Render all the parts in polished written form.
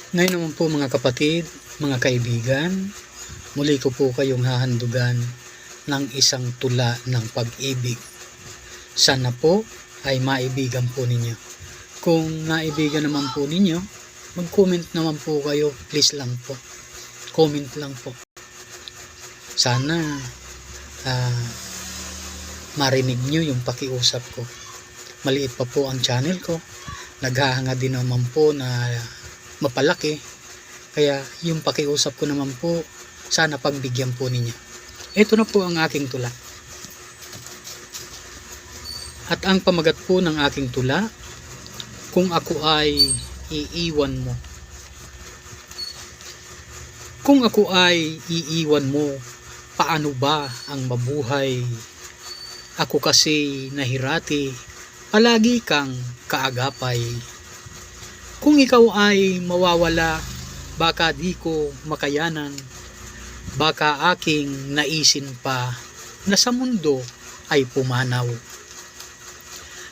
Ngayon naman po mga kapatid, mga kaibigan, muli ko po kayong hahandugan ng isang tula ng pag-ibig. Sana po ay maibigan po ninyo. Kung naibigan naman po ninyo, mag-comment naman po kayo, please lang po. Comment lang po. Sana marinig nyo yung pakiusap ko. Maliit pa po ang channel ko. Naghahanga din naman po na mapalaki. Kaya yung pakiusap ko naman po, sana pagbigyan po ninyo. Ito na po ang aking tula. At ang pamagat po ng aking tula, kung ako ay iiwan mo. Kung ako ay iiwan mo, paano ba ang mabuhay? Ako kasi nahirati, palagi kang kaagapay. Kung ikaw ay mawawala, baka di ko makayanan. Baka aking naisin pa na sa mundo ay pumanaw.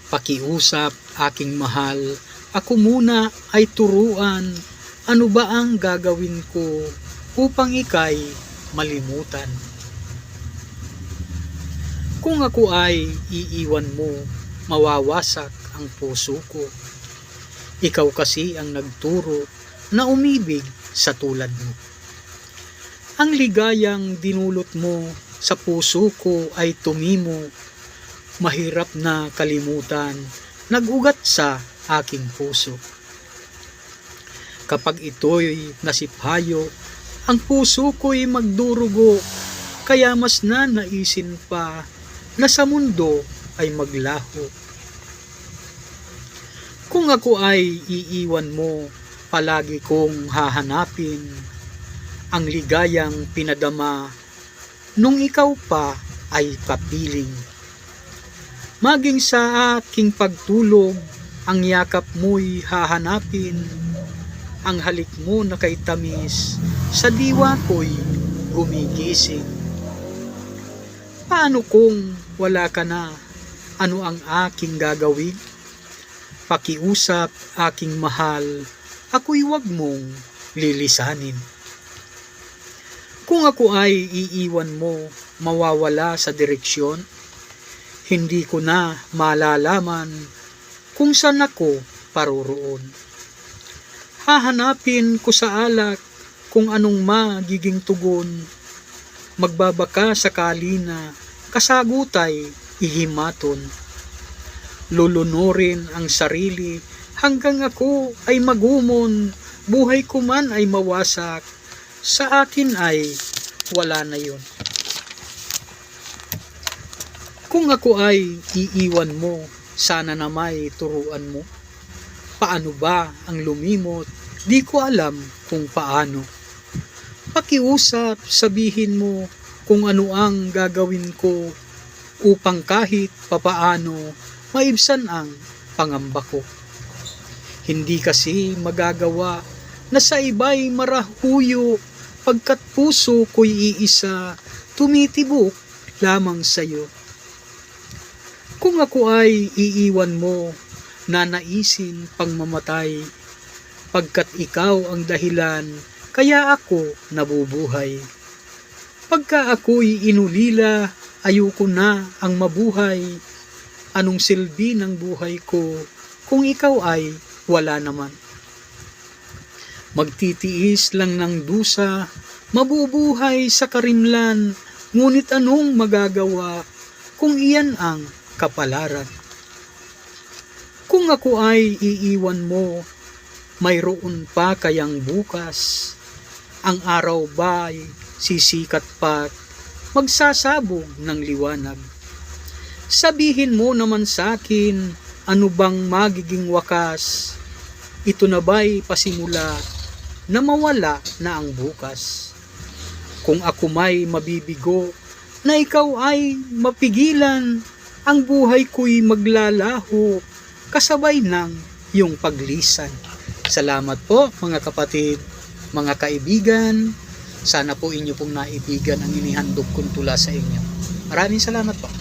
Pakiusap aking mahal, ako muna ay turuan. Ano ba ang gagawin ko upang ika'y malimutan? Kung ako ay iiwan mo, mawawasak ang puso ko. Ikaw kasi ang nagturo na umibig sa tulad mo. Ang ligayang dinulot mo sa puso ko ay tumimo. Mahirap na kalimutan, nag-ugat sa aking puso. Kapag ito'y nasipayo, ang puso ko'y magdurugo, kaya mas nanaisin pa na sa mundo ay maglaho. Kung ako ay iiwan mo, palagi kong hahanapin ang ligayang pinadama nung ikaw pa ay kapiling. Maging sa aking pagtulog, ang yakap mo'y hahanapin, ang halik mo na kay tamis, sa diwa ko'y gumigising. Paano kung wala ka na? Ano ang aking gagawin? Pakiusap aking mahal, ako'y wag mong lilisanin. Kung ako ay iiwan mo, mawawala sa direksyon, hindi ko na malalaman kung saan ako paroroon. Hahanapin ko sa alak kung anong magiging tugon, magbabaka sakali na kasagutay ihimaton. Lulunurin ang sarili hanggang ako ay magumon, buhay ko man ay mawasak, sa akin ay wala na yun. Kung ako ay iiwan mo, sana na may turuan mo. Paano ba ang lumimot? Di ko alam kung paano. Pakiusap, sabihin mo kung ano ang gagawin ko upang kahit papaano maibsan ang pangamba ko. Hindi kasi magagawa na sa iba'y marahuyo, pagkat puso ko'y iisa, tumitibok lamang sa'yo. Kung ako ay iiwan mo, nanaisin pang mamatay, pagkat ikaw ang dahilan, kaya ako nabubuhay. Pagka ako'y inulila, ayoko na ang mabuhay. Anong silbi ng buhay ko kung ikaw ay wala naman? Magtitiis lang ng dusa, mabubuhay sa karimlan, ngunit anong magagawa kung iyan ang kapalaran? Kung ako ay iiwan mo, mayroon pa kayang bukas? Ang araw ba'y sisikat pa't magsasabog ng liwanag? Sabihin mo naman sa akin, ano bang magiging wakas? Ito na ba'y pasimula na mawala na ang bukas? Kung ako may mabibigo, na ikaw ay mapigilan, ang buhay ko'y maglalaho, kasabay ng iyong paglisan. Salamat po mga kapatid, mga kaibigan. Sana po inyo pong naibigan ang inihandog kong tula sa inyo. Maraming salamat po.